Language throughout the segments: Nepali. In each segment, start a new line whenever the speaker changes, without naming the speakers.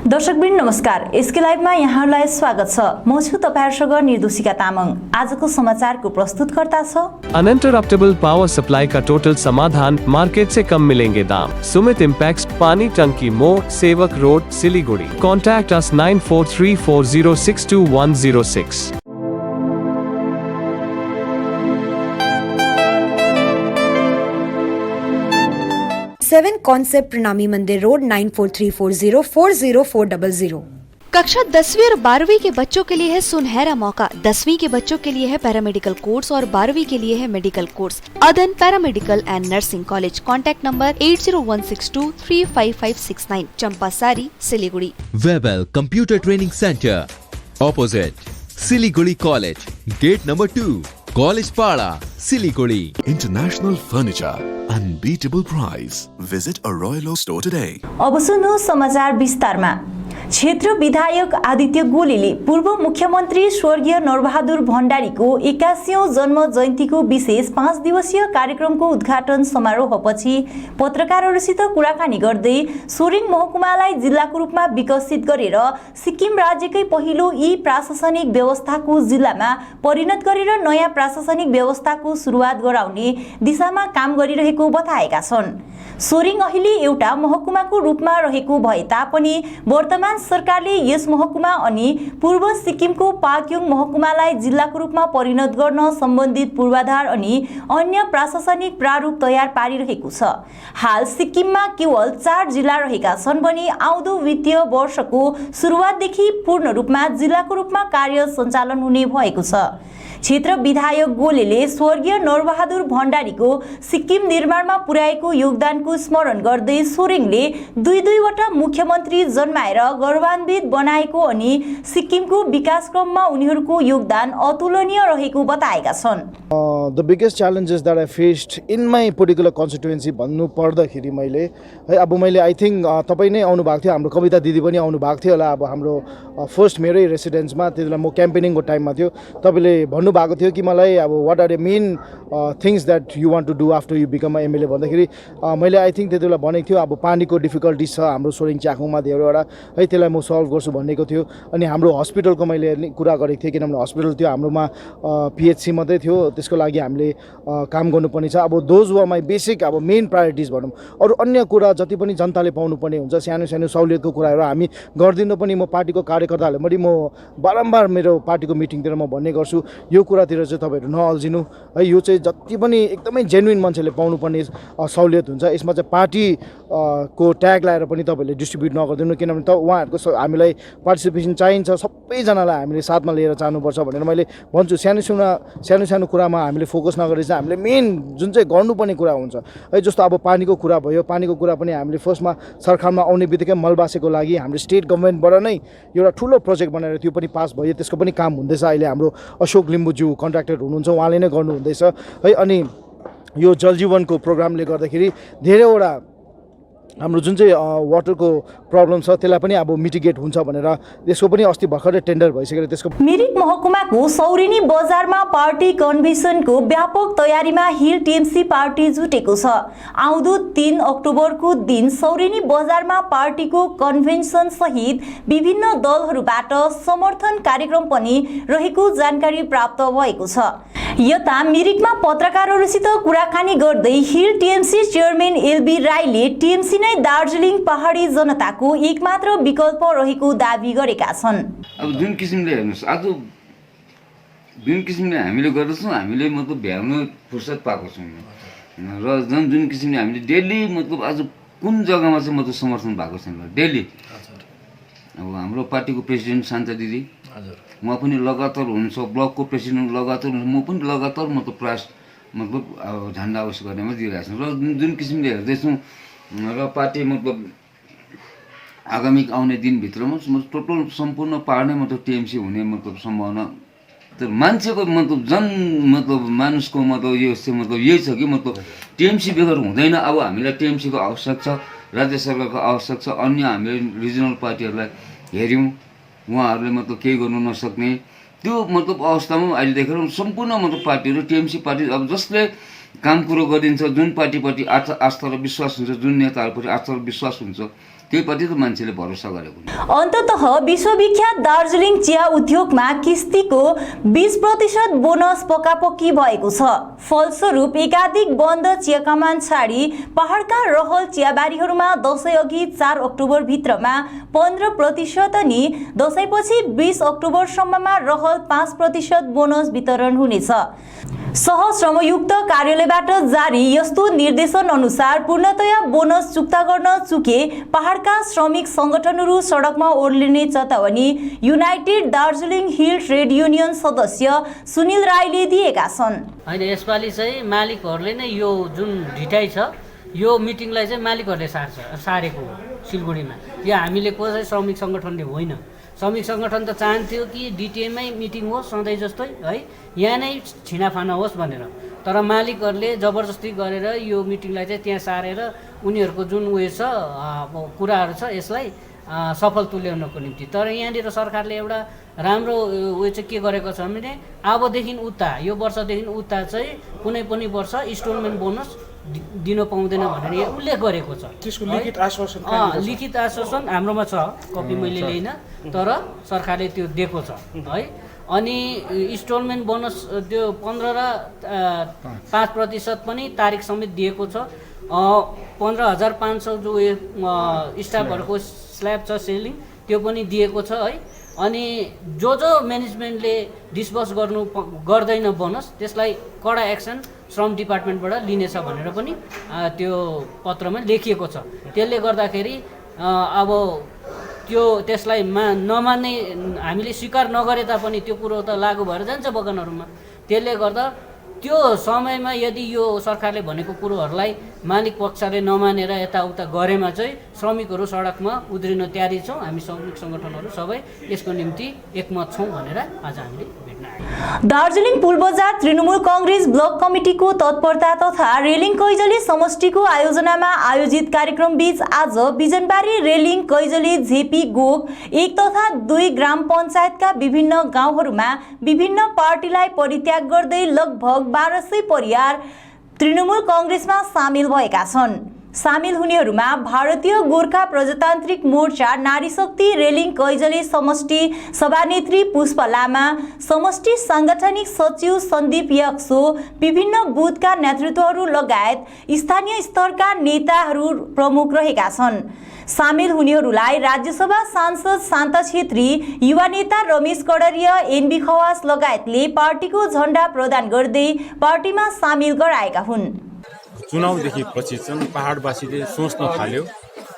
दर्शकवृन्द नमस्कार। एसके लाइभमा यहाँहरूलाई स्वागत छ। म छु तपाईहरुसँग निर्दोषिका तामाङ। आजको समाचारको प्रस्तुतकर्ता छ
अनइन्टरप्टेबल पावर सप्लाई का टोटल समाधान, मार्केट से कम मिलेंगे दाम। Sumit Impex, Pani Tanki More, Sevoke road, Siliguri. Contact us 9434062106।
7 concept Pranami Mandir road 9434040400।
कक्षा 10वीं और 12वीं के बच्चों के लिए है सुनहरा मौका। 10वीं के बच्चों के लिए है पैरामेडिकल कोर्स और 12वीं के लिए है medical course. Adan paramedical and nursing college. Contact number 8016235569, Champasari, Siliguri.
Webel computer training centre opposite Siliguri college, gate number 2, college Para, Siliguri.
International Furniture, unbeatable price. Visit a Royal Oak store today.
अब सुन्नु समाचार विस्तारमा। क्षेत्र विधायक आदित्य गोलेले पूर्व मुख्यमन्त्री स्वर्गीय नरबहादुर भण्डारीको 81औं जन्म जयन्तीको विशेष 5 दिवसीय कार्यक्रमको उद्घाटन समारोहपछि पत्रकारहरूसित कुराकानी गर्दै सोरेङ महकुमालाई जिल्लाको रूपमा विकसित गरेर सिक्किम राज्यकै पहिलो प्रशासनिक व्यवस्थाको जिल्लामा परिणत गरेर नयाँ प्रशासनिक व्यवस्थाको सुरुवात गराउने दिशामा काम गरिरहेको बताएका छन्। सोरेङ अहिले एउटा महकुमाको रूपमा रहेको भए तापनि वर्तमान सरकारले यस महकुमा अनि पूर्व सिक्किमको पाक्योङ महकुमालाई जिल्लाको रूपमा परिणत गर्न सम्बन्धित पूर्वाधार अनि अन्य प्रशासनिक प्रारूप तयार पारिरहेको छ। हाल सिक्किममा केवल 4 जिल्ला रहेका छन् भने आउँदो वित्तीय वर्षको सुरुवातदेखि पूर्ण रूपमा जिल्लाको रूपमा कार्य सञ्चालन हुने भएको छ। क्षेत्र विधायक गोलेले स्वर्गीय नरबहादुर भण्डारीको सिक्किम निर्माणमा पुर्याएको योगदानको स्मरण गर्दै सोरेङले दुईवटा मुख्यमन्त्री जन्माएर गौरवान्वित बनाएको अनि सिक्किमको विकासक्रममा उनीहरूको योगदान अतुलनीय रहेको बताएका छन्।
The biggest challenges that I faced in my particular constituency भन्नु पर्दाखेरि मैले आई थिंक तपाईँ नै आउनु भएको थियो, हाम्रो कविता दिदी पनि आउनु भएको थियो होला। अब हाम्रो फर्स्ट मेरै रेसिडेन्समा त्यतिबेला म क्याम्पेनिङको टाइममा थियो। तपाईँले भन्नुभएको थियो कि मलाई अब what are the main things that you want to do after you become a MLA भन्दाखेरि मैले आई थिङ्क त्यति बेला भनेको थियो अब पानीको डिफिकल्टिज छ हाम्रो सोरेङ च्याखुङमा धेरैवटा है, त्यसलाई म सल्भ गर्छु भनेको थियो। अनि हाम्रो हस्पिटलको मैले कुरा गरेको थिएँ किनभने हस्पिटल थियो हाम्रोमा पिएचसी मात्रै थियो, त्यसको लागि हामीले काम गर्नुपर्ने छ। अब दोज वर माई बेसिक अब मेन प्रायोरिटिज भनौँ। अरू अन्य कुरा जति पनि जनताले पाउनुपर्ने हुन्छ सानो सानो सहुलियतको कुराहरू हामी गरिदिनु पनि म पार्टीको कार्यकर्ताहरूले पनि म बारम्बार मेरो पार्टीको मिटिङतिर म भन्ने गर्छु यो कुरातिर चाहिँ तपाईँहरू नअल्झिनु है। यो चाहिँ जति पनि एकदमै जेन्युइन मान्छेले पाउनुपर्ने सहुलियत हुन्छ। यसमा चाहिँ पार्टी को ट्याग लाएर पनि तपाईँहरूले डिस्ट्रिब्युट नगरिदिनु किनभने त उहाँहरूको हामीलाई पार्टिसिपेसन चाहिन्छ, सबैजनालाई हामीले साथमा लिएर जानुपर्छ भनेर मैले भन्छु। सानो कुरामा हामीले फोकस नगरेर चाहिँ हामीले मेन जुन चाहिँ गर्नुपर्ने कुरा हुन्छ है, जस्तो अब पानीको कुरा भयो। पानीको कुरा पनि हामीले फर्स्टमा सरकारमा आउने बित्तिकै मलबासेको लागि हामीले स्टेट गभर्मेन्टबाट नै एउटा ठुलो प्रोजेक्ट बनाएर त्यो पनि पास भयो, त्यसको पनि काम हुँदैछ। अहिले हाम्रो अशोक लिम्बुज्यू कन्ट्र्याक्टर हुनुहुन्छ, उहाँले नै गर्नुहुँदैछ है। अनि यो जलजीवनको प्रोग्रामले गर्दाखेरि धेरैवटा हाम्रो जुन चाहिँ वाटरको प्रब्लम छ त्यसलाई पनि अब मिटिगेट हुन्छ भनेर त्यसको पनि अस्ति भर्खरै टेन्डर भइसकेर त्यसको
मिरिक महकुमाको सौरेनी बजारमा पार्टी कन्भेन्सनको व्यापक तयारीमा हिल टिएमसी पार्टी जुटेको छ। आउँदो 3 अक्टोबरको दिन सौरेनी बजारमा पार्टीको कन्भेन्सन सहित विभिन्न दलहरूबाट समर्थन कार्यक्रम पनि रहेको जानकारी प्राप्त भएको छ। यता मिरिकमा पत्रकारहरूसित कुराकानी गर्दै हिल टिएमसी चेयरम्यान एलबी राईले टिएमसी नै दार्जिलिङ पहाडी जनताको एकमात्र विकल्प रहेको दाबी गरेका छन्।
अब जुन किसिमले हेर्नुस् आज जुन किसिमले हामीले गर्दैछौँ हामीले मतलब भ्याउन फुर्सद पाएको छौँ र जुन किसिमले हामीले डेली मतलब आज कुन जग्गामा चाहिँ मतलब समर्थन भएको छैन डेली। अब हाम्रो पार्टीको प्रेसिडेन्ट शान्ता दिदी उहाँ पनि लगातार हुनुहुन्छ, ब्लकको प्रेसिडेन्ट लगातार हुनुहुन्छ, म पनि लगातार मतलब प्रयास मतलब झन्डा उस गर्नेमा दिइरहेको छु र जुन किसिमले हेर्दैछौँ र पार्टी मतलब आगामी आउने दिनभित्रमा टोटल सम्पूर्ण पाहाड नै मतलब टिएमसी हुने मतलब सम्भावना तर मान्छेको मतलब मतलब मानुषको मतलब यो चाहिँ मतलब यही छ कि मतलब टिएमसी बेगर हुँदैन। अब हामीलाई टिएमसीको आवश्यक छ, राज्य सरकारको आवश्यक छ। अन्य हामीले रिजनल पार्टीहरूलाई हेऱ्यौँ उहाँहरूले मतलब केही गर्नु नसक्ने त्यो मतलब अवस्थामा अहिले देखेर सम्पूर्ण मतलब पार्टीहरू टिएमसी पार्टी अब जसले काम कुरो गरिन्छ, जुन पार्टीप्रति आस्था र विश्वास हुन्छ, जुन नेताहरूप्रति आस्था र विश्वास हुन्छ, त्यहीप्रति त मान्छेले भरोसा गरेको हुन्छ।
अन्ततः विश्वविख्यात दार्जिलिङ चिया उद्योगमा किस्तीको 20% बोनस पक्कापक्की भएको छ। फलस्वरूप एकाधिक बन्द चिया कमान छाडी पहाडका रहल चियाबारीहरूमा दशैं अघि 4 अक्टोबर भित्रमा 15% अनि दशैंपछि 20 अक्टोबरसम्ममा रहल 5% बोनस वितरण हुनेछ। सहश्रमयुक्त कार्यालयबाट जारी यस्तो निर्देशन अनुसार पूर्णतया बोनस चुक्ता गर्न चुके पहाडका श्रमिक संगठनहरू सडकमा ओर्लिने चेतावनी United Darjeeling hill trade union सदस्य सुनिल राईले दिएका छन्।
हैन, यसपालि चाहिँ मालिकहरूले नै यो जुन ढिटाइ छ यो मिटिङलाई चाहिँ मालिकहरूले सारेको हो सिलगढीमा। यो हामीले कसै श्रमिक संगठनले होइन। श्रमिक संगठन त चाहन्थ्यो कि डिटिएमै मिटिङ होस् सधैँ जस्तै है, यहाँ नै छिनाफाना होस् भनेर, तर मालिकहरूले जबरजस्ती गरेर यो मिटिङलाई चाहिँ त्यहाँ सारेर उनीहरूको जुन उयो छ कुराहरू छ यसलाई सफल तुल्याउनको निम्ति। तर यहाँनिर सरकारले एउटा राम्रो उयो चाहिँ के गरेको छ भने अबदेखि उता यो वर्षदेखि उता चाहिँ कुनै पनि वर्ष इन्स्टलमेन्ट बोनस दिन पाउँदैन भनेर यहाँ उल्लेख गरेको छ। त्यसको लिखित आश्वासन हाम्रोमा छ, कपी मैले लिइनँ, तर सरकारले त्यो दिएको छ है। अनि इन्स्टलमेन्ट बोनस त्यो 15 र 5% पनि तारिक समेत दिएको छ। 15,500 जो स्टाफहरूको स्ल्याब छ सेलिङ त्यो पनि दिएको छ है। अनि जो म्यानेजमेन्टले डिस्बर्स गर्दैन बोनस त्यसलाई कडा एक्सन श्रम डिपार्टमेन्टबाट लिनेछ भनेर पनि त्यो पत्रमा लेखिएको छ। त्यसले गर्दाखेरि अब त्यो त्यसलाई नमान्ने हामीले स्वीकार नगरे तापनि त्यो कुरो त लागू भएर जान्छ बगानहरूमा। त्यसले गर्दा त्यो समयमा यदि यो सरकारले भनेको कुरोहरूलाई मालिक पक्षले नमानेर यताउता गरेमा चाहिँ श्रमिकहरू सडकमा उद्रिन तयारी छौँ। हामी श्रमिक सङ्गठनहरू सबै यसको निम्ति एकमत छौँ भनेर आज हामीले भेट्न आयौँ।
दार्जिलिङ पुलबजार तृणमूल कांग्रेस ब्लक कमिटीको तत्परता तथा रेलिङ कैजली समष्टिको आयोजनामा आयोजित कार्यक्रम बीच आज बिजनबारी रेलिङ कैजली झेपी गोप 1 तथा 2 ग्राम पञ्चायतका विभिन्न गाउँहरूमा विभिन्न पार्टीलाई परित्याग गर्दै लगभग 1200 परिवार तृणमूल कांग्रेसमा सामेल भएका छन्। सामेल हुनेहरूमा भारतीय गोर्खा प्रजातान्त्रिक मोर्चा नारी शक्ति रेलिङ कैजली समष्टि सभानेत्री पुष्प लामा, समष्टि सांगठनिक सचिव सन्दीप यक्सो, विभिन्न बुथका नेतृत्वहरू लगायत स्थानीय स्तरका नेताहरू प्रमुख रहेका छन्। सामेल हुनेहरूलाई राज्यसभा सांसद शान्ता छेत्री, युवा नेता रमेश कडारिया, एनबी खवास लगायतले पार्टीको झण्डा प्रदान गर्दै पार्टीमा सामेल गराएका हुन्।
चुनावदेखि पछि चाहिँ पहाडवासीले सोच्न थाल्यो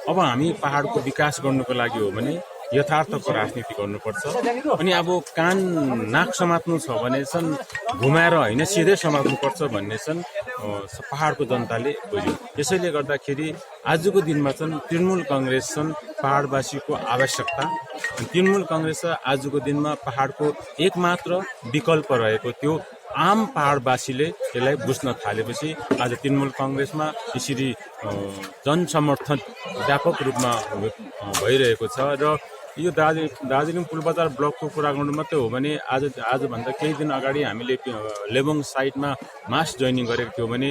अब हामी पहाडको विकास गर्नुको लागि हो भने यथार्थको राजनीति गर्नुपर्छ। अनि अब कान नाक समात्नु छ भने चाहिँ घुमाएर होइन सिधै समात्नुपर्छ भन्ने चाहिँ पहाडको जनताले बुझ्यो। यसैले गर्दाखेरि आजको दिनमा चाहिँ तृणमूल कांग्रेस चाहिँ पहाडवासीको आवश्यकता, तृणमूल कांग्रेस आजको दिनमा पहाडको एकमात्र विकल्प रहेको त्यो आम पहाडवासीले यसलाई बुझ्न थालेपछि आज तृणमूल कांग्रेसमा यसरी जनसमर्थन व्यापक रूपमा भइरहेको छ। र यो दार्जिलिङ पुलबजार ब्लकको कुरा गर्नु मात्रै हो भने आजभन्दा केही दिन अगाडि हामीले लेबोङ साइडमा मास जोइनिङ गरेको थियो भने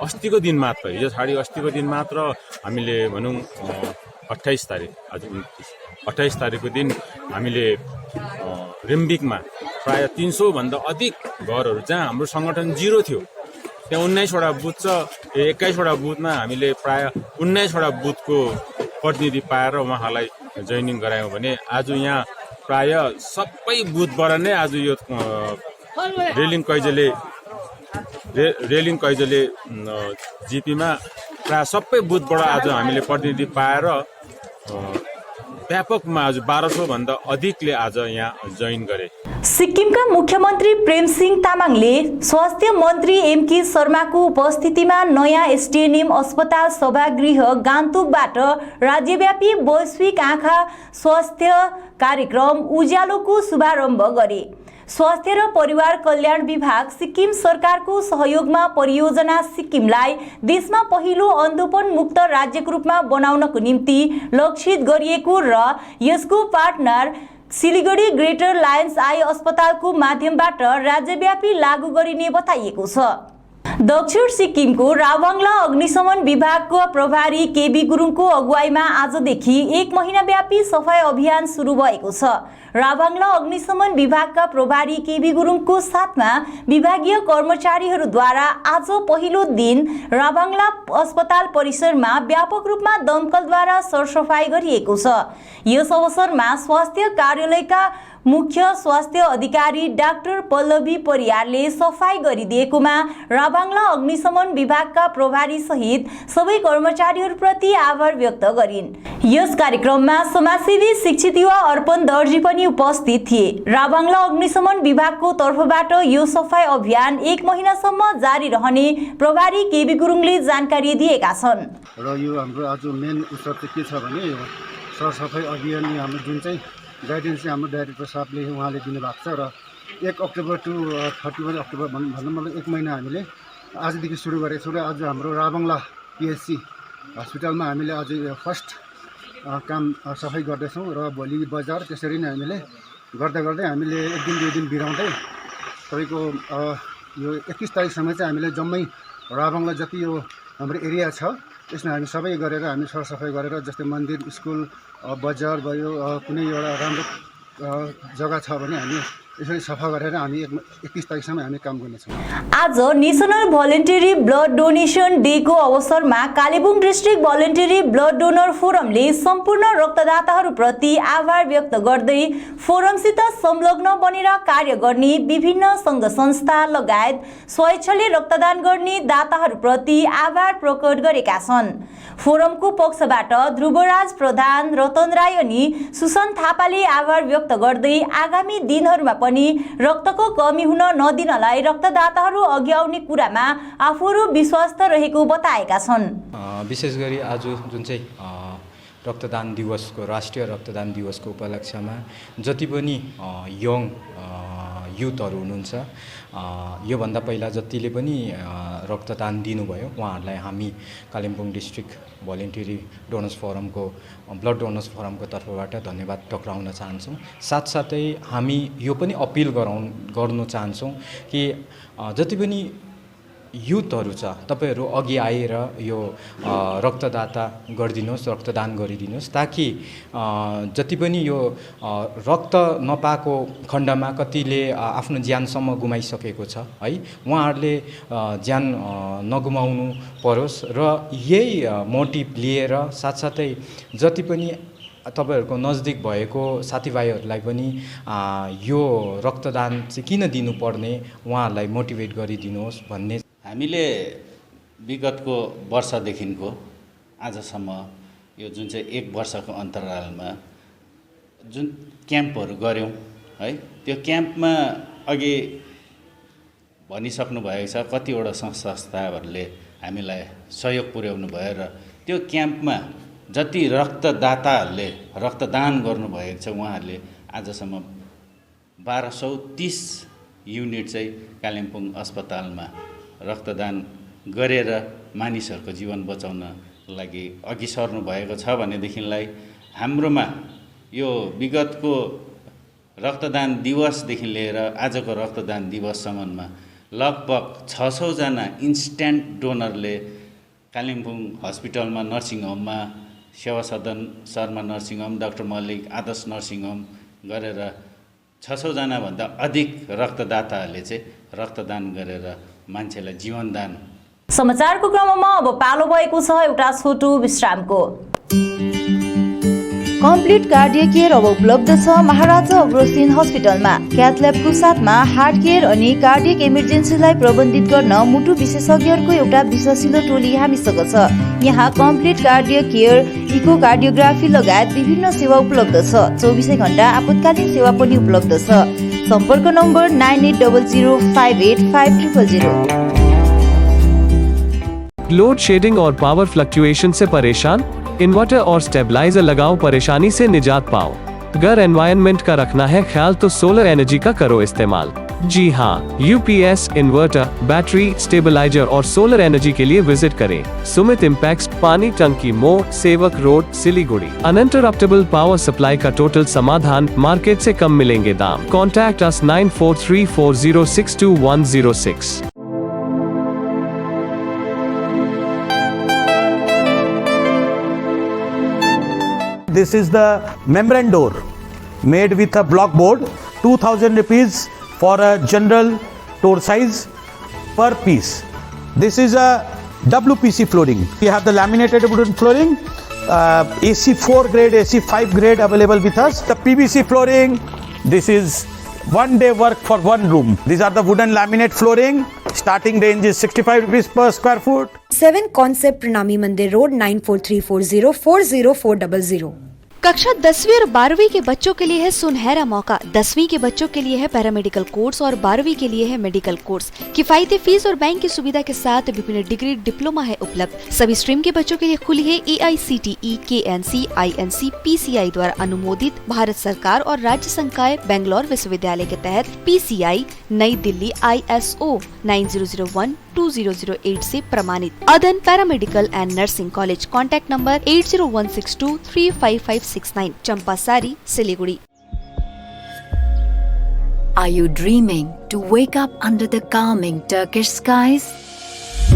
अस्तिको दिन मात्र, हिजो छाडी अस्तिको दिन मात्र हामीले भनौँ 28 तारिक, आज 28 तारिकको दिन हामीले रिम्बिकमा प्राय 300 भन्दा अधिक घरहरू जहाँ हाम्रो सङ्गठन 0 थियो त्यहाँ 19 वटा बुथ छ। 21 वटा बुथमा हामीले प्राय 19 वटा बुथको प्रतिनिधि पाएर उहाँलाई जोइनिङ गरायौँ भने आज यहाँ प्राय सबै बुथबाट नै आज यो रेलिङ कैजले जिपीमा प्राय सबै बुथबाट आज हामीले प्रतिनिधि पाएर व्यापकमा आज 1200 भन्दा अधिकले आज यहाँ जोइन गरे।
सिक्किमका मुख्यमन्त्री प्रेम सिंह तामाङले स्वास्थ्य मन्त्री एमके शर्माको उपस्थितिमा नयाँ एसटीएनएम अस्पताल सभागृह गान्तोकबाट राज्यव्यापी वैश्विक आँखा स्वास्थ्य कार्यक्रम उज्यालोको शुभारम्भ गरे। स्वास्थ्य र परिवार कल्याण विभाग सिक्किम सरकारको सहयोगमा परियोजना सिक्किमलाई देशमा पहिलो अन्धोपन मुक्त राज्यको रूपमा बनाउनको निम्ति लक्षित गरिएको र यसको partner Siliguri greater lions eye अस्पतालको माध्यमबाट राज्यव्यापी लागू गरिने बताइएको छ। दक्षिण सिक्किमको राभाङला अग्निशमन विभागको प्रभारी केबी गुरुङको अगुवाईमा आजदेखि 1 महिनाव्यापी सफाई अभियान सुरु भएको छ। राभाङला अग्निशमन विभागका प्रभारी केबी गुरुङको साथमा विभागीय कर्मचारीहरूद्वारा आज पहिलो दिन राभाङला अस्पताल परिसरमा व्यापक रूपमा दमकलद्वारा सरसफाई गरिएको छ। यस अवसरमा स्वास्थ्य कार्यालयका मुख्य स्वास्थ्य अधिकारी डाक्टर पल्लवी परियारले सफाई गरिदिएकोमा राभाङला अग्निशमन विभागका प्रभारी सहित सबै कर्मचारीहरूप्रति आभार व्यक्त गरिन्। यस कार्यक्रममा समाजसेवी शिक्षित युवा अर्पण दर्जी पनि उपस्थित थिए। राभाङला अग्निशमन विभागको तर्फबाट यो सफाई अभियान 1 महिनासम्म जारी रहने प्रभारी केबी गुरुङले जानकारी दिएका छन्।
र यो हाम्रो आज मेन उत्सव चाहिँ के छ भने सरसफाई अभियान हाम्रो जुन चाहिँ गाइडेन्स चाहिँ हाम्रो डाइरेक्टर साहबले उहाँले दिनुभएको छ र 1 अक्टोबर टु 31 अक्टोबर भन्नु मतलब 1 महिना हामीले आजदेखि सुरु गरेको छौँ र आज हाम्रो राभाङला पिएचसी हस्पिटलमा हामीले आज फर्स्ट काम सफाई गर्दैछौँ र भोलि बजार त्यसरी नै हामीले गर्दा गर्दै हामीले 1 दिन 2 दिन बिराउँदै तपाईँको यो 21 तारिकसम्म चाहिँ हामीले जम्मै राभाङला जति यो हाम्रो एरिया छ त्यसमा हामी सबै गरेर हामी सरसफाई गरेर जस्तै मन्दिर स्कुल बजार भयो कुनै एउटा राम्रो जग्गा छ भने हामी यसरी सफा गरेर हामी 21 तारिकसम्म हामी काम गर्नेछौँ।
आज national voluntary blood donation day को अवसरमा Kalimpong district voluntary blood donor फोरमले सम्पूर्ण रक्तदाताहरूप्रति आभार व्यक्त गर्दै फोरमसित संलग्न बनेर कार्य गर्ने विभिन्न संघ संस्था लगायत स्वेच्छाले रक्तदान गर्ने दाताहरूप्रति आभार प्रकट गरेका छन्। फोरमको पक्षबाट ध्रुवराज प्रधान, रतन राई अनि सुसन थापाले आभार व्यक्त गर्दै आगामी दिनहरूमा पनि रक्तको कमी हुन नदिनलाई रक्तदाताहरू अघि आउने कुरामा आफूहरू विश्वस्त रहेको बताएका छन्।
विशेष गरी आज जुन चाहिँ रक्तदान दिवसको राष्ट्रिय रक्तदान दिवसको उपलक्ष्यमा जति पनि यङ युथहरू हुनुहुन्छ योभन्दा पहिला जतिले पनि रक्तदान दिनुभयो उहाँहरूलाई हामी Kalimpong district voluntary donors फोरमको blood donors फोरमको तर्फबाट धन्यवाद टक्राउन चाहन्छौँ। साथसाथै हामी यो पनि अपिल गर्नु चाहन्छौँ कि जति पनि युथहरू छ तपाईहरू अघि आएर यो रक्तदाता गरिदिनुहोस्, रक्तदान गरिदिनुहोस् ताकि जति पनि यो रक्त नपाएको खण्डमा कतिले आफ्नो ज्यानसम्म गुमाइसकेको छ है उहाँहरूले ज्यान नगुमाउनु परोस् र यही मोटिभ लिएर साथसाथै जति पनि तपाईहरूको नजदिक भएको साथीभाइहरूलाई पनि यो रक्तदान चाहिँ किन दिनुपर्ने उहाँहरूलाई मोटिभेट गरिदिनुहोस् भन्ने
हामीले विगतको वर्षदेखिको आजसम्म यो जुन चाहिँ 1 वर्षको अन्तरालमा जुन क्याम्पहरू गऱ्यौँ है त्यो क्याम्पमा अघि भनिसक्नु भएको छ कतिवटा संस्थाहरूले हामीलाई सहयोग पुर्याउनु भयो र त्यो क्याम्पमा जति रक्तदाताहरूले रक्तदान गर्नुभएको छ उहाँहरूले आजसम्म 1230 युनिट चाहिँ कालिम्पोङ अस्पतालमा रक्तदान गरेर मानिसहरूको जीवन बचाउन लागि अघि सर्नु भएको छ भनेदेखिलाई हाम्रोमा यो विगतको रक्तदान दिवसदेखि लिएर आजको रक्तदान दिवससम्ममा लगभग 600 जना इन्स्ट्यान्ट डोनरले कालिम्पोङ हस्पिटलमा नर्सिङ होममा Seva Sadan Sharma nursing home doctor Mallick Adarsh nursing home गरेर 600 जना भन्दा अधिक रक्तदाताहरूले चाहिँ रक्तदान गरेर मान्छेलाई जीवनदान।
समाचारको क्रममा अब पालो भएको छ एउटा छोटो विश्रामको। कम्प्लिट कार्डियक केयर अब उपलब्ध छ महाराजा अग्रसेन हस्पिटलमा। क्याथ ल्याबको साथमा हार्ट केयर अनि कार्डियक इमर्जेन्सीलाई प्रबन्धित गर्न मुटु विशेषज्ञहरूको एउटा विश्वसिलो टोली हामीसँग छ। यहाँ कम्प्लिट कार्डियक केयर, इकोकार्डियोग्राफी लगायत विभिन्न सेवा उपलब्ध छ। 24 घण्टा आपतकालीन सेवा पनि उपलब्ध छ। संपर्क नम्बर 9800585000।
लोड शेडिंग और पावर फ्लक्चुएशन से परेशान? इन्वर्टर और स्टेबलाइजर लगाओ, परेशानी से निजात पाओ। घर एनवायरनमेंट का रखना है ख्याल तो सोलर एनर्जी का करो इस्तेमाल। जी हाँ, यूपीएस, इन्वर्टर, बैटरी, स्टेबलाइजर और सोलर एनर्जी के लिए विजिट करें Sumit Impex, Pani Tanki More, Sevoke road, Siliguri. Uninterruptible power supply का टोटल समाधान, मार्केट से कम मिलेंगे दाम। Contact us 9434062106।
This is the membrane door made with a block board. 2000 rupees for a general door size per piece. This is a WPC flooring. We have the laminated wooden flooring, AC4 grade, AC5 grade available with us. The PVC flooring, this is 1 day work for 1 room. These are the wooden laminate flooring. Starting range is 65 rupees per square foot.
7 Concept Pranami Mandir Road 9434040400.
कक्षा 10वीं और 12वीं के बच्चों के लिए है सुनहरा मौका। 10वीं के बच्चों के लिए है पैरामेडिकल कोर्स और 12वीं के लिए है मेडिकल कोर्स। किफायती फीस और बैंक की सुविधा के साथ विभिन्न डिग्री डिप्लोमा है उपलब्ध। सभी स्ट्रीम के बच्चों के लिए खुली है AICTE, KNC, INC, PCI द्वारा अनुमोदित भारत सरकार और राज्य संकाय बेंगलोर विश्वविद्यालय के तहत PCI नई दिल्ली ISO 9001-2008 से प्रमाणित। अदन paramedical and nursing college. Contact number 8016235569, Champasari, Siliguri.
Are you dreaming to wake up under the calming Turkish skies?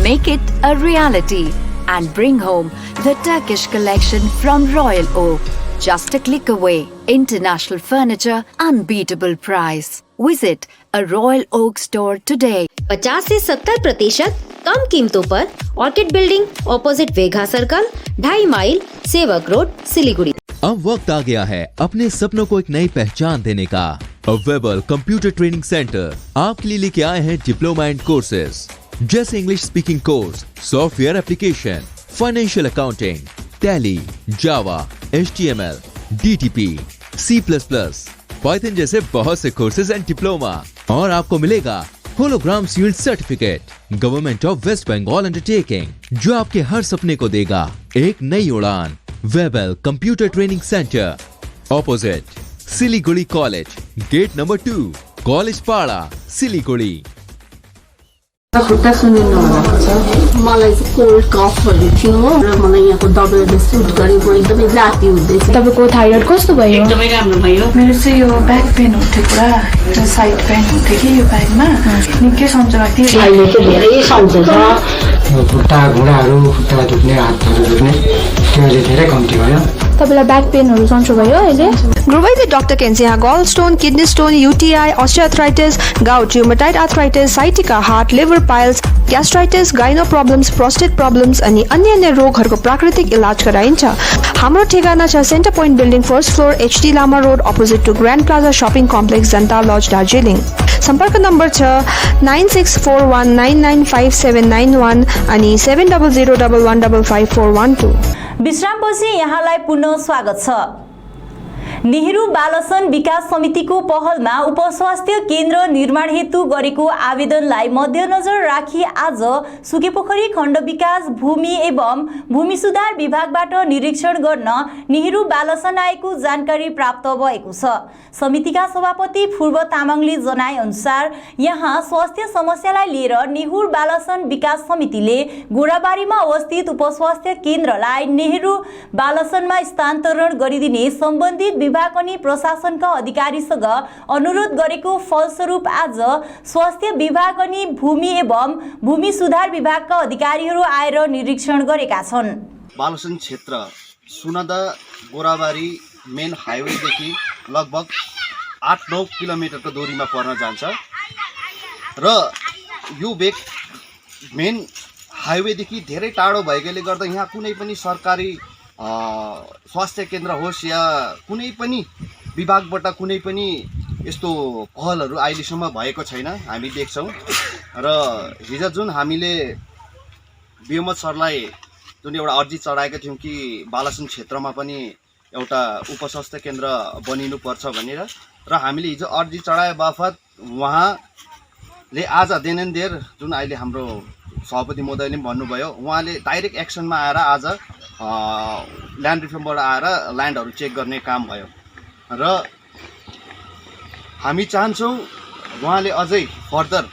Make it a reality and bring home the Turkish collection from Royal Oak. Just a click away. International furniture, unbeatable price. Visit a Royal Oak store today.
50 से 70% कम कीमतों पर orchid building opposite Vega circle, 2.5 mile, Sevoke road, Siliguri.
अब वक्त आ गया है अपने सपनों को एक नई पहचान देने का। वेबल कंप्यूटर ट्रेनिंग सेंटर आपके लिए लेके आए हैं डिप्लोमा एंड कोर्सेज जैसे English speaking course, software application, financial accounting, Tally, Java, HTML, DTP, C++, Python जैसे बहुत से कोर्सेज एंड डिप्लोमा। और आपको मिलेगा hologram sealed certificate government of West Bengal undertaking, जो आपके हर सपने को देगा एक नई उड़ान। Webel computer training centre, opposite Siliguri college, gate number 2, college Para, Siliguri.
खुट्टा सुनिनु भएको छ। मलाई चाहिँ कोल्ड कफहरू थियो र मलाई यहाँको दबाईले सुट गरेको एकदमै जाती हुँदैछ।
तपाईको थाइरोइड कस्तो भयो?
एकदमै राम्रो भयो।
मेरो चाहिँ यो ब्याक पेन हुन्थ्यो पुरा, यो साइड पेन हुन्थ्यो कि यो ब्याकमा निकै सन्चो लाग्थ्यो।
अहिले चाहिँ धेरै सन्चो छ।
खुट्टा घुँडाहरू, खुट्टा दुख्ने, हातहरू दुख्ने त्यो अहिले धेरै कम्ती भयो।
तपाईलाई ब्याक पेनहरू सन्चो भयो अहिले?
Grovide Dr. Kensia, gallstone, kidney stone, UTI, osteoarthritis, gout, rheumatoid arthritis, sciatica, heart, liver piles, gastritis, gyno problems, prostate problems अनि अन्य रोगहरूको प्राकृतिक इलाज गराइन्छ। हाम्रो ठेगाना छ centre point building, first floor, HD Lama road, opposite to grand plaza shopping complex, Janata lodge, Darjeeling. सम्पर्क नम्बर छ 9641995791 अनि 7001155412।
विश्रामपछि यहाँलाई पुनः स्वागत छ। नेहरू बालसन विकास समितिको पहलमा उपस्वास्थ्य केन्द्र निर्माण हेतु गरेको आवेदनलाई मध्यनजर राखी आज सुकेपोखरी खण्ड विकास भूमि एवं भूमि सुधार विभागबाट निरीक्षण गर्न नेहरू बालसन आएको जानकारी प्राप्त भएको छ। समितिका सभापति पूर्व तामाङले जनाए अनुसार यहाँ स्वास्थ्य समस्यालाई लिएर नेहरू बालसन विकास समितिले गोराबारीमा अवस्थित उपस्वास्थ्य केन्द्रलाई नेहरू बालसनमा स्थानान्तरण गरिदिने सम्बन्धित विभाग अनि प्रशासनका अधिकारीसँग अनुरोध गरेको फलस्वरूप आज स्वास्थ्य विभाग अनि भूमि एवं भूमि सुधार विभागका अधिकारीहरू आएर निरीक्षण गरेका छन्।
बालसन क्षेत्र सुनादा गोराबारी मेन हाइवेदेखि लगभग 8-9 किलोमिटरको दूरीमा पर्न जान्छ र यो मेन हाइवेदेखि धेरै टाढो भएकोले गर्दा यहाँ कुनै पनि सरकारी स्वास्थ्य केन्द्र होस् या कुनै पनि विभागबाट कुनै पनि यस्तो पहलहरू अहिलेसम्म भएको छैन हामी देख्छौँ। र हिजो जुन हामीले बिएमओ सरलाई जुन एउटा अर्जी चढाएका थियौँ कि बालसन क्षेत्रमा पनि एउटा उपस्वास्थ्य केन्द्र बनिनुपर्छ भनेर, र हामीले हिजो अर्जी चढाए बापत उहाँले आज देनेन्देर जुन अहिले हाम्रो सभापति महोदयले पनि भन्नुभयो, उहाँले डाइरेक्ट एक्सनमा आएर आज ल्यान्ड रिफर्मबाट आएर ल्यान्डहरू चेक गर्ने काम भयो। र हामी चाहन्छौँ उहाँले अझै फर्दर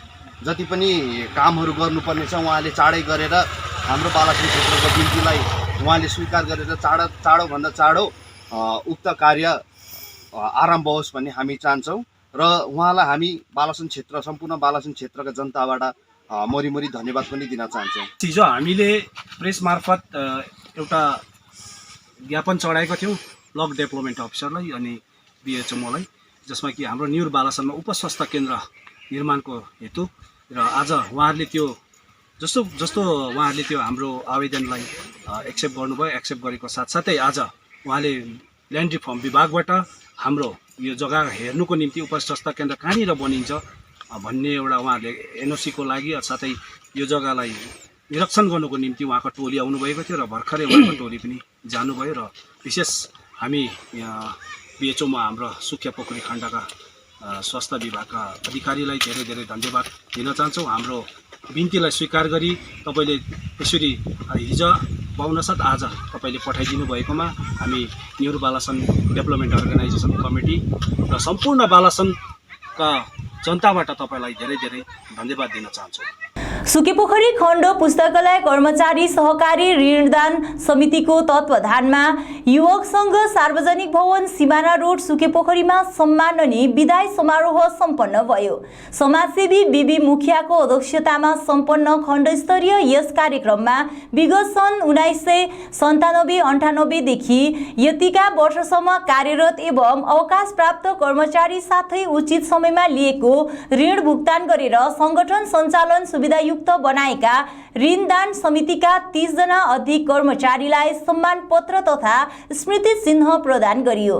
जति पनि कामहरू गर्नुपर्ने छ उहाँले चाँडै गरेर हाम्रो बालसन क्षेत्रको बिन्तीलाई उहाँले स्वीकार गरेर चाँडोभन्दा चाँडो उक्त कार्य आरम्भ होस् भन्ने हामी चाहन्छौँ। र उहाँलाई हामी बालसन क्षेत्र सम्पूर्ण बालसन क्षेत्रका जनताबाट मरिमरि धन्यवाद पनि दिन चाहन्छौँ।
हिजो हामीले प्रेस मार्फत एउटा ज्ञापन चढाएको थियौँ
ब्लक डेभलपमेन्ट अफिसरलाई अनि बिएचएमओलाई, जसमा कि हाम्रो न्युर बालासनमा उपस्वास्थ्य केन्द्र निर्माणको हेतु र आज उहाँहरूले त्यो जस्तो उहाँहरूले त्यो हाम्रो आवेदनलाई एक्सेप्ट गर्नुभयो। एक्सेप्ट गरेको साथसाथै आज उहाँले ल्यान्ड रिफर्म विभागबाट हाम्रो यो जग्गा हेर्नुको निम्ति उपस्वास्थ्य केन्द्र कहाँनिर बनिन्छ भन्ने एउटा उहाँहरूले एनओसीको लागि साथै यो जग्गालाई निरीक्षण गर्नुको निम्ति उहाँको टोली आउनुभएको थियो र भर्खरै उहाँको टोली पनि जानुभयो। र विशेष हामी बिएचओमा हाम्रो सुकिया पोखरी खण्डका स्वास्थ्य विभागका अधिकारीलाई धेरै धेरै धन्यवाद दिन चाहन्छौँ। हाम्रो बिन्तीलाई स्वीकार गरी तपाईँले यसरी हिजो पाउनसाथ आज तपाईँले पठाइदिनु भएकोमा हामी न्युर बालासन डेभलपमेन्ट अर्गनाइजेसन कमिटी र सम्पूर्ण बालासनका जनताबाट तपाईँलाई धेरै धेरै धन्यवाद दिन चाहन्छु।
सुकेपोखरी खण्ड पुस्तकालय कर्मचारी सहकारी ऋणदान समितिको तत्वाधानमा युवक संघ सार्वजनिक भवन सिमाना रोड सुकेपोखरीमा सम्माननीय विदाई समारोह सम्पन्न भयो। समाजसेवी बीबी मुखियाको अध्यक्षतामा सम्पन्न खण्डस्तरीय यस कार्यक्रममा विगत सन् 1997-98 देखि यतिका वर्षसम्म कार्यरत एवं अवकाश प्राप्त कर्मचारी साथै उचित समयमा लिएको ऋण भुक्तान गरेर संगठन सञ्चालन सुविधायुक्त बनाएका ऋणदान समितिका 30 जना अधिक कर्मचारीलाई सम्मान पत्र तथा स्मृति चिन्ह प्रदान गरियो।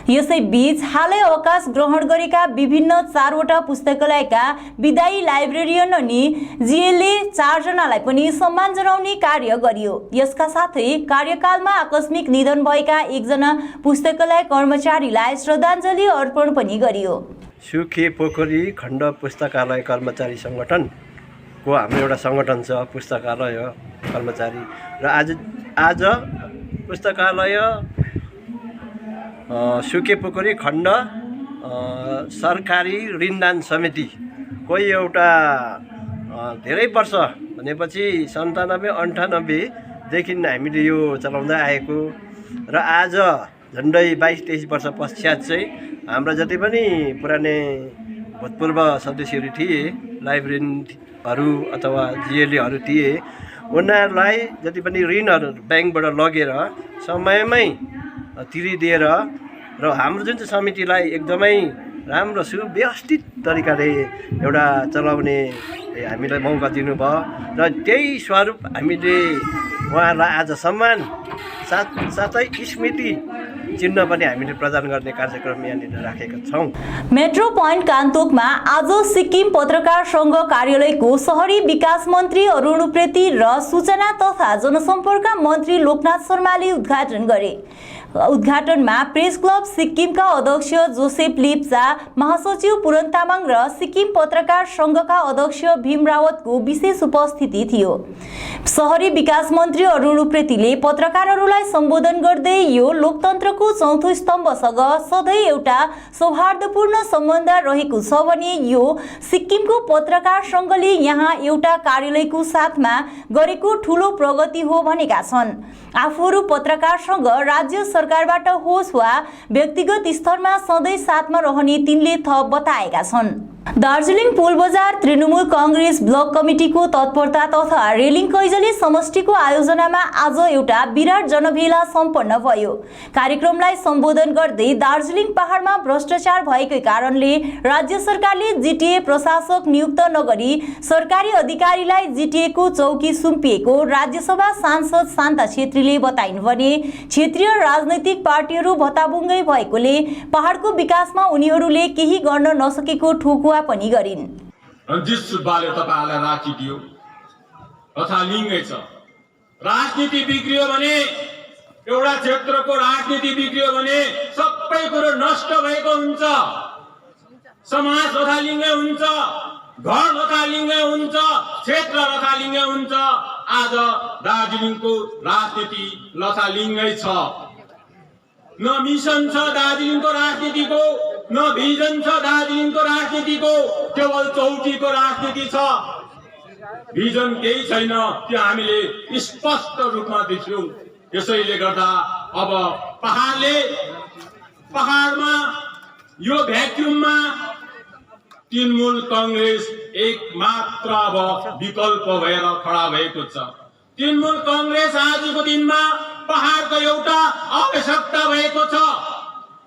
यसै बीच हालै अवकाश ग्रहण गरेका विभिन्न 4 वटा पुस्तकालयका विदायी लाइब्रेरियन अनि जीएलए 4 जनालाई पनि सम्मान जनाउने कार्य गरियो। यसका साथै कार्यकालमा आकस्मिक निधन भएका 1 जना पुस्तकालय कर्मचारीलाई श्रद्धाञ्जली अर्पण पनि गरियो।
सुकेपोखरी खण्ड पुस्तकालय कर्मचारी संगठनको हाम्रो एउटा संगठन छ, पुस्तकालय कर्मचारी, र आज पुस्तकालय सुकेपोखरी खण्ड सरकारी ऋणदान समितिको एउटा धेरै वर्ष भनेपछि 97-98 देखि हामीले यो चलाउँदै आएको र आज झन्डै 22-23 वर्ष पश्चात चाहिँ हाम्रा जति पनि पुराने भूतपूर्व सदस्यहरू थिए, लाइब्रेरियनहरू अथवा जिएलएहरू थिए, उनीहरूलाई जति पनि ऋणहरू ब्याङ्कबाट लगेर समयमै तिरिदिएर र हाम्रो जुन चाहिँ समितिलाई एकदमै राम्रो सुव्यवस्थित तरिकाले एउटा चलाउने हामीलाई मौका दिनुभयो र त्यही स्वरूप हामीले उहाँहरूलाई आज सम्मान साथै स्मृति चिन्ह पनि हामीले प्रदान गर्ने कार्यक्रम यहाँनिर राखेका छौँ।
मेट्रो पोइन्ट गान्तोकमा आज सिक्किम पत्रकार संघ कार्यालयको शहरी विकास मन्त्री अरुण उप्रेती र सूचना तथा जनसम्पर्क मन्त्री लोकनाथ शर्माले उद्घाटन गरे। उद्घाटनमा प्रेस क्लब सिक्किमका अध्यक्ष जोसेफ लेप्चा, महासचिव पूरण तामाङ र सिक्किम पत्रकार संघका अध्यक्ष भीम रावतको विशेष उपस्थिति थियो। शहरी विकास मन्त्री अरुण उप्रेतीले पत्रकारहरूलाई सम्बोधन गर्दै यो लोकतन्त्रको चौथो स्तम्भसँग सधैँ एउटा सौहार्दपूर्ण सम्बन्ध रहेको छ भने यो सिक्किमको पत्रकार संघले यहाँ एउटा कार्यालयको साथमा गरेको ठूलो प्रगति हो भनेका छन्। आफूहरू पत्रकार संघ राज्य सरकारबाट होस् वा व्यक्तिगत स्तरमा सधैँ साथमा रहने तिनले थप बताएका छन्। दार्जिलिङ पुलबजार तृणमूल कांग्रेस ब्लक कमिटीको तत्परता तथा रेलिङ कैजली समष्टिको आयोजनामा आज एउटा विराट जनभेला सम्पन्न भयो। कार्यक्रमलाई सम्बोधन गर्दै दार्जिलिङ पहाडमा भ्रष्टाचार भएकै कारणले राज्य सरकारले जिटिए प्रशासक नियुक्त नगरी सरकारी अधिकारीलाई जिटिए को चौकी सुम्पिएको राज्यसभा सांसद शान्ता छेत्रीले बताइन् भने क्षेत्रीय राजनैतिक पार्टीहरू भत्ताबुङ्गै भएकोले पहाडको विकासमा उनीहरूले केही गर्न नसकेको ठोकुवा पनि गरिन्।
रञ्जित सुब्बाले तपाईहरुलाई राखिदियो तथा लिङ्गै छ। राजनीति बिग्रियो भने एउटा क्षेत्रको राजनीति बिग्रियो भने सबै कुरो नष्ट भएको हुन्छ। समाज लथालिङ्गै हुन्छ, घर लथालिङ्गै हुन्छ, क्षेत्र लथालिङ्गै हुन्छ। आज दार्जिलिङको राजनीति लथालिङ्गै छ। न मिसन छ दार्जिलिङको राजनीतिको, न भिजन छ दार्जिलिङको राजनीतिको, केवल चौकीको राजनीति छ। भिजन केही छैन, त्यो हामीले स्पष्ट रूपमा देख्यौं। यसैले गर्दा अब पहाडमा यो भ्याक्युममा तृणमूल कांग्रेस एक मात्र अब विकल्प भएर खडा भएको छ। तृणमूल कांग्रेस आजको दिनमा पहाडको एउटा आवश्यकता भएको छ।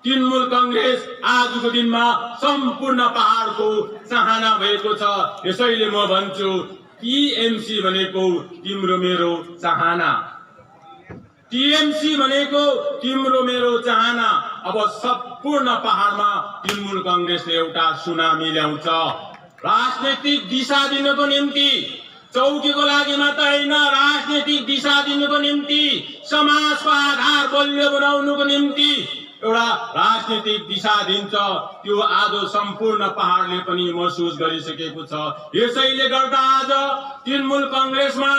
तृणमूल कांग्रेस आजको दिनमा सम्पूर्ण पहाडको चाहना भएको छ। यसैले म भन्छु टीएमसी भनेको तिम्रो मेरो चाहना, टीएमसी भनेको तिम्रो मेरो चाहना। अब सम्पूर्ण पहाडमा तृणमूल कांग्रेसले एउटा सुनामी ल्याउँछ। राजनीतिक दिशा दिनको निम्ति, चौकीको लागि मात्र होइन, राजनीतिक दिशा दिनको निम्ति, समाजको आधार बलियो बनाउनुको निम्ति एउटा राजनीतिक दिशा दिन्छ। त्यो आज सम्पूर्ण पहाडले पनि महसुस गरिसकेको छ। यसैले गर्दा आज तृणमूल कांग्रेसमा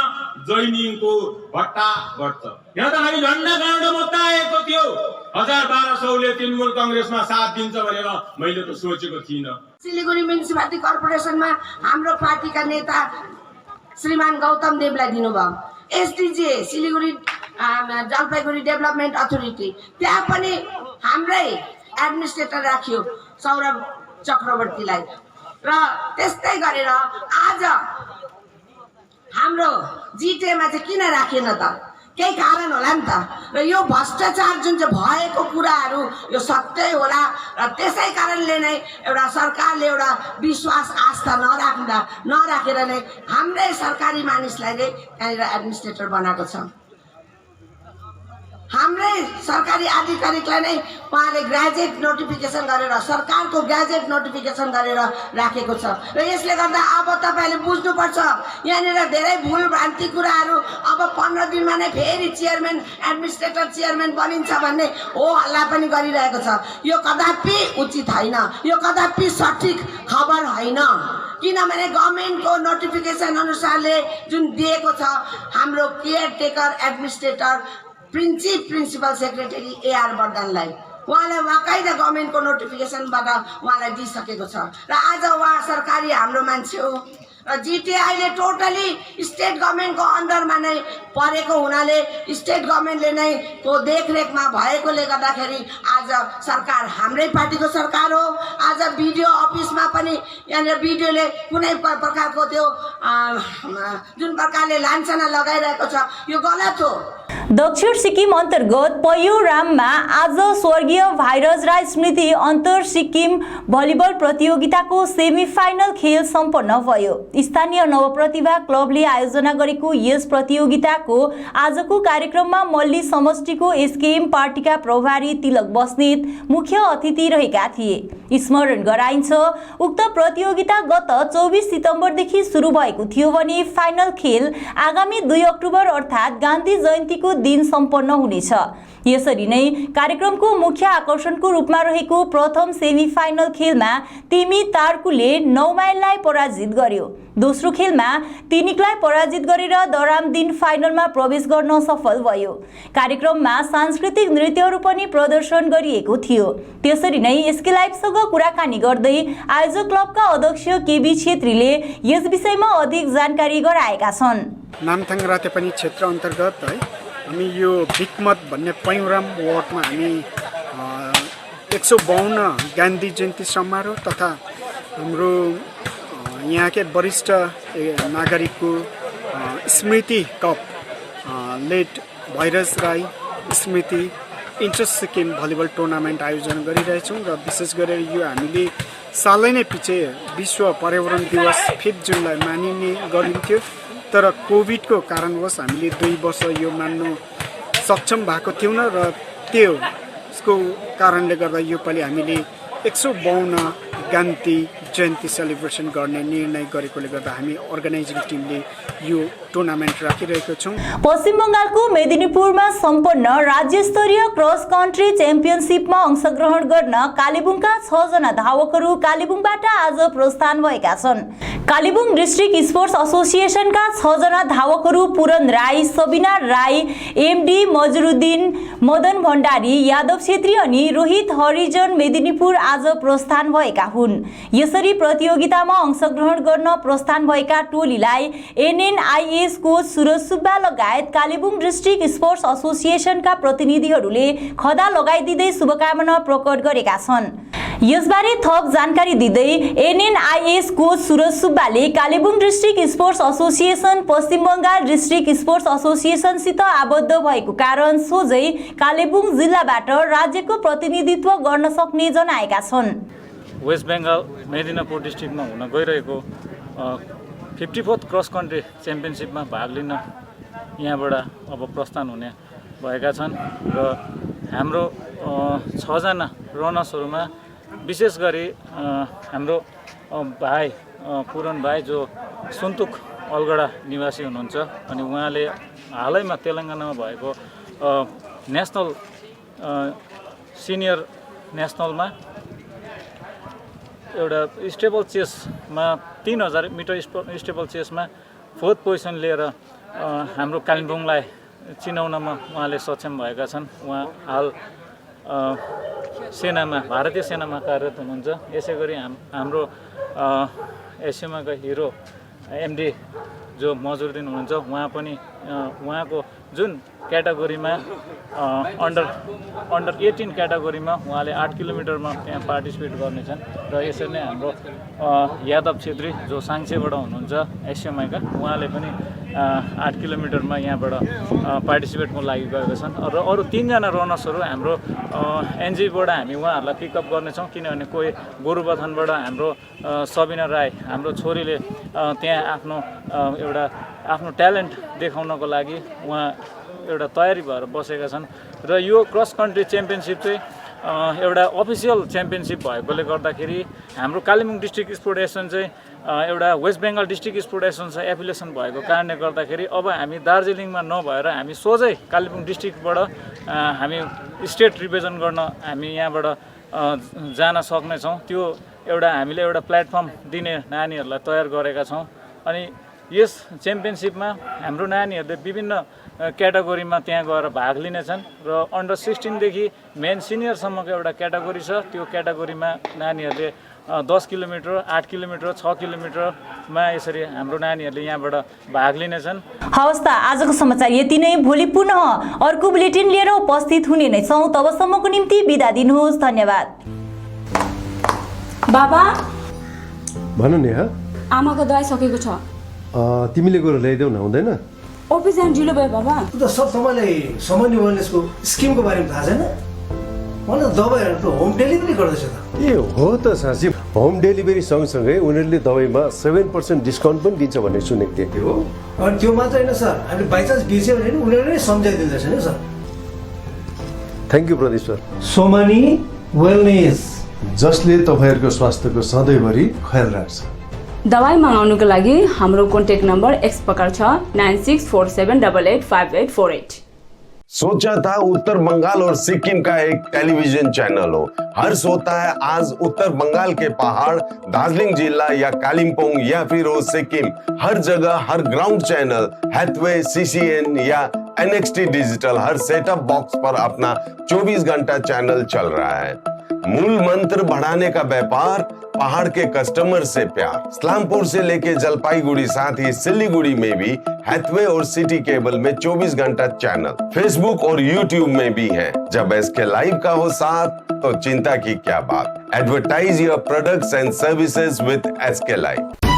जोइनिङको भट्टा बढ्छ। यहाँ त हामी झन्डा गाड्न मात्र आएको थियो, 1200ले तृणमूल कांग्रेसमा साथ दिन्छ भनेर मैले त सोचेको थिइनँ।
सिलिगुडी म्युनिसिपालिटी कर्पोरेसनमा हाम्रो पार्टीका नेता श्रीमान गौतम देवलाई दिनुभयो। SDJ Siliguri Jalpaiguri development authority, त्यहाँ पनि हाम्रै एडमिनिस्ट्रेटर राखियो सौरभ चक्रवर्तीलाई। र त्यस्तै गरेर आज हाम्रो जिटिएमा चाहिँ किन राखेन त? केही कारण होला नि त। र यो भ्रष्टाचार जुन चाहिँ भएको कुराहरू यो सत्य होला, र त्यसै कारणले नै एउटा सरकारले एउटा विश्वास आस्था नराखेर नै हाम्रै सरकारी मानिसलाई नै त्यहाँनिर एडमिनिस्ट्रेटर बनाएको छ। हाम्रै सरकारी अधिकारीलाई नै उहाँले ग्रेजुएट नोटिफिकेसन गरेर, सरकारको ग्रेजुएट नोटिफिकेसन गरेर राखेको छ। र यसले गर्दा अब तपाईले बुझ्नुपर्छ, यहाँनिर धेरै भुल भ्रान्ति कुराहरू अब 15 दिनमा नै फेरि चेयरम्यान एडमिनिस्ट्रेटर चेयरम्यान बनिन्छ भन्ने हो हल्ला पनि गरिरहेको छ। यो कदापि उचित होइन, यो कदापि सठिक खबर होइन। किनभने गभर्नमेन्टको नोटिफिकेसन अनुसारले जुन दिएको छ, हाम्रो caretaker administrator principal secretary AR वर्धनलाई उहाँलाई बाकाइदा गभर्नमेन्टको नोटिफिकेसनबाट उहाँलाई दिइसकेको छ। र आज उहाँ सरकारी हाम्रो मान्छे हो। र जिटिआईले टोटली स्टेट गभर्नमेन्टको अन्डरमा नै परेको हुनाले स्टेट गभर्नमेन्टले नै को देखरेखमा भएकोले गर्दाखेरि आज सरकार हाम्रै पार्टीको सरकार हो। आज बिडिओ अफिसमा पनि यहाँनिर बिडिओले कुनै प्रकारको त्यो जुन प्रकारले लान्छना लगाइरहेको छ, यो गलत हो।
दक्षिण सिक्किम अन्तर्गत पयोराममा आज स्वर्गीय भाइरज राई स्मृति अन्तर सिक्किम भलिबल प्रतियोगिताको सेमिफाइनल खेल सम्पन्न भयो। स्थानीय नवप्रतिभा क्लबले आयोजना गरेको यस प्रतियोगिताको आजको कार्यक्रममा मल्ली समष्टिको एसकेएम पार्टीका प्रभारी तिलक बस्नेत मुख्य अतिथि रहेका थिए। स्मरण गराइन्छ, उक्त प्रतियोगिता गत 24 सितम्बरदेखि सुरु भएको थियो भने फाइनल खेल आगामी 2 अक्टोबर अर्थात् गान्धी जयन्तीको दिन सम्पन्न हुनेछ। यसरी नै कार्यक्रमको मुख्य आकर्षणको रूपमा रहेको प्रथम सेमिफाइनल खेलमा तिमी तार्कुले 9 माइललाई पराजित गर्यो। दोस्रो खेलमा तिनिकलाई पराजित गरेर दरामदिन फाइनलमा प्रवेश गर्न सफल भयो। कार्यक्रममा सांस्कृतिक नृत्यहरू पनि प्रदर्शन गरिएको थियो। त्यसरी नै एसके लाइभसँग कुराकानी गर्दै आयोजक क्लबका अध्यक्ष केबी छेत्रीले यस विषयमा अधिक जानकारी गराएका छन्।
नामथाङ रातेपानी क्षेत्र अन्तर्गत है हामी यो भिकमत भन्ने पयोराम वार्डमा हामी 152 गान्धी जयन्ती समारोह तथा हाम्रो यहाँकै वरिष्ठ नागरिकको स्मृति कप लेट भाइरज राई स्मृति इन्टर सिक्किम भलिबल टुर्नामेन्ट आयोजना गरिरहेछौँ। र विशेष गरेर यो हामीले सालै नै पछि विश्व पर्यावरण दिवस 5 जुनलाई मानिने गरिन्थ्यो, तर कोभिडको कारणवश हामीले 2 वर्ष यो मान्नु सक्षम भएको थियौँ र त्यसको कारणले गर्दा योपालि हामीले 152 गान्धी जयन्ती सेलिब्रेसन गर्ने निर्णय गरेकोले गर्दा हामी अर्गनाइजिङ टिमले यो टुर्नामेन्ट राखिरहेको छौँ।
पश्चिम बङ्गालको मेदिनीपुरमा सम्पन्न राज्य स्तरीय क्रस कन्ट्री च्याम्पियनसिपमा अंशग्रहण गर्न कालेबुङका 6 जना धावकहरू कालेबुङबाट आज प्रस्थान भएका छन्। कालेबुङ डिस्ट्रिक्ट स्पोर्ट्स एसोसिएसनका 6 जना धावकहरू पूरन राई, सबिना राई, एमडी मजरुद्दिन, मदन भण्डारी, यादव छेत्री अनि रोहित हरिजन मेदिनीपुर आज प्रस्थान भएका हुन्। यसरी प्रतियोगितामा अंशग्रहण गर्न प्रस्थान भएका टोलीलाई एनएनआईएस कोच सुरज सुब्बा लगायत कालेबुङ डिस्ट्रिक्ट स्पोर्ट्स एसोसिएसनका प्रतिनिधिहरूले खदा लगाइदिँदै शुभकामना प्रकट गरेका छन्। यसबारे थप जानकारी दिँदै एनएनआईएस कोच सुरज सुब्बाले कालेबुङ डिस्ट्रिक्ट स्पोर्ट्स एसोसिएसन पश्चिम बंगाल डिस्ट्रिक्ट स्पोर्ट्स एसोसिएसनसित आबद्ध भएको कारण सोझै कालेबुङ जिल्लाबाट राज्यको प्रतिनिधित्व गर्न सक्ने जनाएका छन्।
वेस्ट बेंगल मेदिनापुर डिस्ट्रिक्टमा हुन गइरहेको 54th क्रस कन्ट्री च्याम्पियनसिपमा भाग लिन यहाँबाट अब प्रस्थान हुने भएका छन् र हाम्रो 6 जना रनर्सहरुमा विशेष गरी हाम्रो भाइ पुरन भाइ जो सुन्तुक अलगडा निवासी हुनुहुन्छ अनि उहाँले हालैमा तेलंगानामा भएको नेशनल सिनियर नेशनलमा एउटा स्टेबल चेसमा 3000 मिटर स्टेबल चेसमा 4th पोजिसन लिएर हाम्रो कालिम्पोङलाई चिनाउनमा उहाँले सक्षम भएका छन्। उहाँ हाल सेनामा भारतीय सेनामा कार्यरत हुनुहुन्छ। यसैगरी हाम्रो एसियामाका हिरो एमडी जो मजुरदिन हुनुहुन्छ उहाँ पनि उहाँको जुन क्याटेगोरीमा अन्डर 18 क्याटेगोरीमा उहाँले 8 किलोमिटरमा त्यहाँ पार्टिसिपेट गर्नेछन् र यसरी नै हाम्रो यादव छेत्री जो साङ्सेबाट हुनुहुन्छ एसियामाका उहाँले पनि 8 किलोमिटरमा यहाँबाट पार्टिसिपेटको लागि गएका छन् र अरू 3 जना रनर्सहरू हाम्रो एनजीबाट हामी उहाँहरूलाई पिकअप गर्नेछौँ किनभने कोही गोरुबथानबाट हाम्रो सबिना राई हाम्रो छोरीले त्यहाँ आफ्नो ट्यालेन्ट देखाउनको लागि उहाँ एउटा तयारी भएर बसेका छन् र यो क्रस कन्ट्री च्याम्पियनसिप चाहिँ एउटा अफिसियल च्याम्पियनसिप भएकोले गर्दाखेरि हाम्रो कालिम्पोङ डिस्ट्रिक्ट स्पोर्ट एसोसिएसन चाहिँ एउटा वेस्ट बेंगल डिस्ट्रिक्ट स्पोर्ट एसोसिएसनसँग एफिलिएसन भएको कारणले गर्दाखेरि अब हामी दार्जिलिङमा नभएर हामी सोझै कालिम्पोङ डिस्ट्रिक्टबाट हामी स्टेट रिप्रेजेन्ट गर्न हामी यहाँबाट जान सक्नेछौँ। त्यो एउटा हामीले एउटा प्लेटफर्म दिने नानीहरूलाई तयार गरेका छौँ अनि यस च्याम्पियनसिपमा हाम्रो नानीहरूले विभिन्न क्याटेगोरीमा त्यहाँ गएर भाग लिनेछन् र अन्डर 16 देखि मेन सिनियरसम्मको एउटा क्याटेगोरी छ। त्यो क्याटेगोरीमा नानीहरूले 10 किलोमिटर 8 किलोमिटर 6 किलोमिटरमा यसरी हाम्रो नानीहरूले यहाँबाट भाग लिनेछन्।
हवस् त आजको समाचार यति नै। भोलि पुनः अर्को बुलेटिन लिएर उपस्थित हुने नै छौँ। तबसम्मको निम्ति बिदा दिनुहोस्। धन्यवाद।
बाबा
भन नि
आमाको दबाई सकेको छ।
तिमीले गएर ल्याइदेऊ न हुँदैन?
अफिस जान ढिलो भयो बाबा।
त सब तपाईँलाई सामान्य वेलनेसको स्किमको बारेमा थाहा छैन? मलाई दबाईहरू त होम डेलिभरी गर्दैछ त।
ए हो त साँच्ची होम डेलिभरी सँगसँगै उनीहरूले दबाईमा 7% डिस्काउन्ट पनि दिन्छ भन्ने सुनेको थिएँ।
हो अनि त्यो मात्र होइन सर, हामीले बाइचान्स बिर्स्यो भने उनीहरूले नै सम्झाइदिँदैछ नि sir.
Thank you Pradeep sir.
Somani wellness
जसले तपाईँहरूको स्वास्थ्यको सधैँभरि ख्याल राख्छ।
दबाई मगाउनुको लागि हाम्रो कन्ट्याक्ट नम्बर एक्स प्रकार छ 9647885848।
सोचा था उत्तर बंगाल और सिक्किम का एक टेलीविजन चैनल हो। हर्ष होता है आज उत्तर बंगाल के पहाड़, दार्जिलिंग जिला या कालिम्पोंग या फिर हो सिक्किम, हर जगह हर ग्राउंड चैनल हैथवे, सीसीएन या एनएक्सटी डिजिटल हर सेटअप बॉक्स पर अपना 24 घंटा चैनल चल रहा है। मूल मंत्र बढ़ाने का व्यापार, पहाड़ के कस्टमर से प्यार। इस्लामपुर से लेके जलपाईगुड़ी साथ ही सिलीगुड़ी में भी हैथवे और सिटी केबल में 24 घंटा चैनल, फेसबुक और यूट्यूब में भी है। जब एसके लाइव का हो साथ तो चिंता की क्या बात। Advertise your products and services with SK live.